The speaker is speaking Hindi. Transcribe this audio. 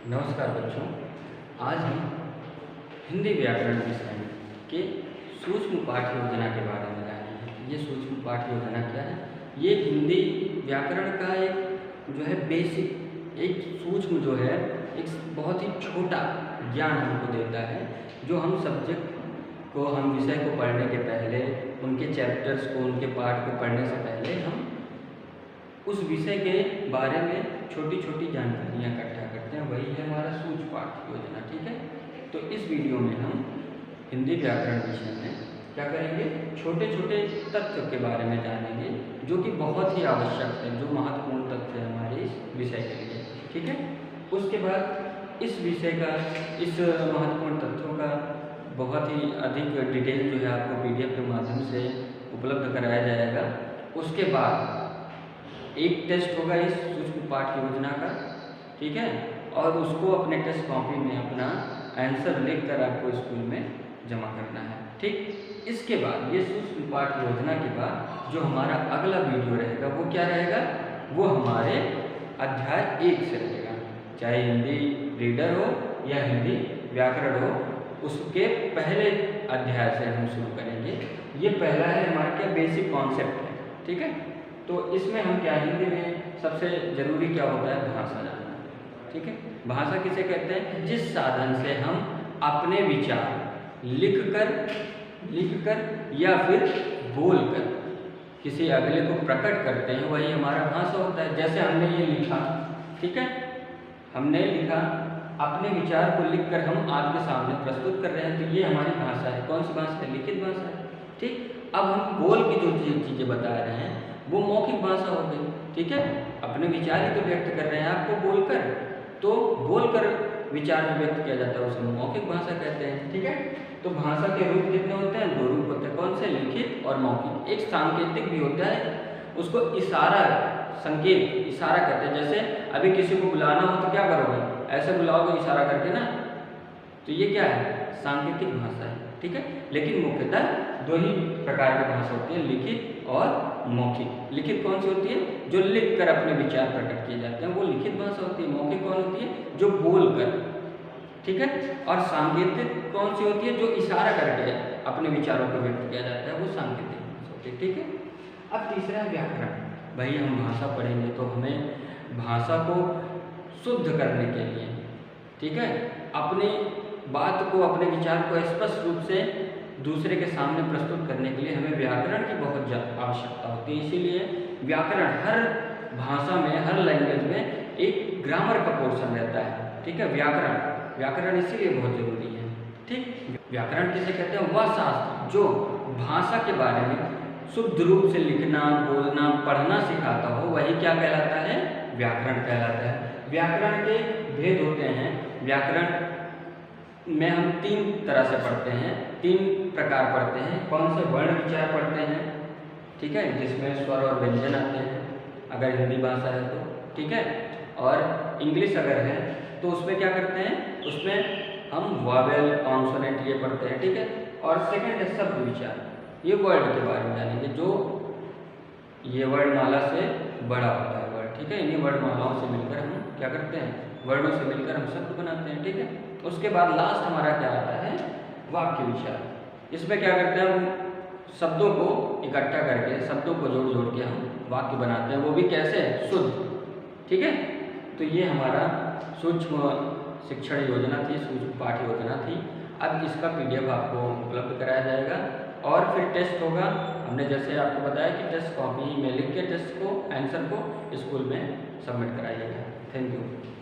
नमस्कार बच्चों। आज हम हिंदी व्याकरण विषय के सूक्ष्म पाठ्य योजना के बारे में जानेंगे। ये सूक्ष्म पाठ्य योजना क्या है? ये हिंदी व्याकरण का एक जो है बेसिक, एक सूक्ष्म जो है एक बहुत ही छोटा ज्ञान हमको देता है, जो हम सब्जेक्ट को, हम विषय को पढ़ने के पहले, उनके चैप्टर्स को, उनके पाठ को पढ़ने से पहले हम उस विषय के बारे में छोटी छोटी जानकारियाँ इकट्ठा करते हैं। वही है हमारा सूक्ष्म पाठ्य योजना। ठीक है, तो इस वीडियो में हम हिंदी व्याकरण विषय में क्या करेंगे, छोटे छोटे तत्व के बारे में जानेंगे, जो कि बहुत ही आवश्यक है, जो महत्वपूर्ण तथ्य है हमारे इस विषय के लिए। ठीक है, उसके बाद इस विषय का, इस महत्वपूर्ण तथ्यों का बहुत ही अधिक डिटेल जो है आपको PDF के माध्यम से उपलब्ध कराया जाएगा। उसके बाद एक टेस्ट होगा इस सूक्ष्म पाठ्य योजना का। ठीक है, और उसको अपने टेस्ट कॉपी में अपना आंसर लिखकर आपको स्कूल में जमा करना है। ठीक, इसके बाद ये सूक्ष्म पाठ्य योजना के बाद जो हमारा अगला वीडियो रहेगा वो क्या रहेगा, वो हमारे अध्याय 1 से रहेगा। चाहे हिंदी रीडर हो या हिंदी व्याकरण हो, उसके पहले अध्याय से हम शुरू करेंगे। ये पहला है हमारा क्या बेसिक कॉन्सेप्ट है। ठीक है, तो इसमें हम क्या, हिंदी में सबसे जरूरी क्या होता है, भाषा जानना। ठीक है, भाषा किसे कहते हैं? जिस साधन से हम अपने विचार लिखकर या फिर बोलकर किसी अगले को प्रकट करते हैं, वही हमारा भाषा होता है। जैसे हमने ये लिखा, ठीक है, हमने लिखा, अपने विचार को लिखकर हम आपके सामने प्रस्तुत कर रहे हैं, तो ये हमारी भाषा है। कौन सी भाषा है? लिखित भाषा है। ठीक, अब हम बोल के जो चीज़ें बता रहे हैं वो मौखिक भाषा हो गई। ठीक है, अपने विचार ही तो व्यक्त कर रहे हैं आपको बोलकर, तो बोलकर विचार जो व्यक्त किया जाता है उसे मौखिक भाषा कहते हैं। ठीक है, तो भाषा के रूप कितने होते हैं? 2 रूप होते हैं। कौन से? लिखित और मौखिक। एक सांकेतिक भी होता है, उसको इशारा, संकेत, इशारा कहते हैं। जैसे अभी किसी को बुलाना हो तो क्या करोगे? ऐसे बुलाओगे इशारा करके ना, तो ये क्या है? सांकेतिक भाषा है। ठीक है, लेकिन मुख्यतः 2 ही प्रकार की भाषा होती है, लिखित और मौखिक। लिखित कौन सी होती है? जो लिखकर अपने विचार प्रकट किए जाते हैं, वो लिखित भाषा होती है। मौखिक कौन होती है? जो बोलकर। ठीक है, और सांकेतिक कौन सी होती है? जो इशारा करके अपने विचारों को व्यक्त किया जाता है, वो सांकेतिक भाषा होती है। ठीक है, अब तीसरा है व्याकरण। भाई हम भाषा पढ़ेंगे तो हमें भाषा को शुद्ध करने के लिए, ठीक है, अपनी बात को, अपने विचार को स्पष्ट रूप से दूसरे के सामने प्रस्तुत करने के लिए हमें व्याकरण की बहुत आवश्यकता होती है। इसीलिए व्याकरण हर भाषा में, हर लैंग्वेज में एक ग्रामर का पोर्शन रहता है। ठीक है, व्याकरण इसीलिए बहुत जरूरी है। ठीक, व्याकरण किसे कहते हैं? वह शास्त्र जो भाषा के बारे में शुद्ध रूप से लिखना, बोलना, पढ़ना सिखाता हो, वही क्या कहलाता है? व्याकरण कहलाता है। व्याकरण के भेद होते हैं। व्याकरण में हम 3 तरह से पढ़ते हैं, 3 प्रकार पढ़ते हैं। कौन से? वर्ण विचार पढ़ते हैं, ठीक है, जिसमें स्वर और व्यंजन आते हैं, अगर हिंदी भाषा है तो। ठीक है, और इंग्लिश अगर है तो उसमें क्या करते हैं? उसमें हम वॉवेल, कॉन्सोनेंट ये पढ़ते हैं। ठीक है, और सेकंड है शब्द विचार। ये वर्ड के बारे में जानेंगे, जो ये वर्णमाला से बड़ा होता है वर्ड। ठीक है, इन्हीं वर्णमालाओं से मिलकर हम क्या करते हैं? वर्णों से मिलकर हम शब्द बनाते हैं। ठीक है, उसके बाद लास्ट हमारा क्या आता है? वाक्य विचार। इसमें क्या करते हैं? हम शब्दों को इकट्ठा करके, शब्दों को जोड़ जोड़ के हम वाक्य बनाते हैं, वो भी कैसे? शुद्ध। ठीक है, तो ये हमारा सूक्ष्म शिक्षण योजना थी, सूक्ष्म पाठ्य योजना थी। अब इसका PDF आपको उपलब्ध कराया जाएगा और फिर टेस्ट होगा। हमने जैसे आपको बताया कि टेस्ट कॉपी में लिख के टेस्ट को, आंसर को स्कूल में सबमिट कराइएगा। Thank you.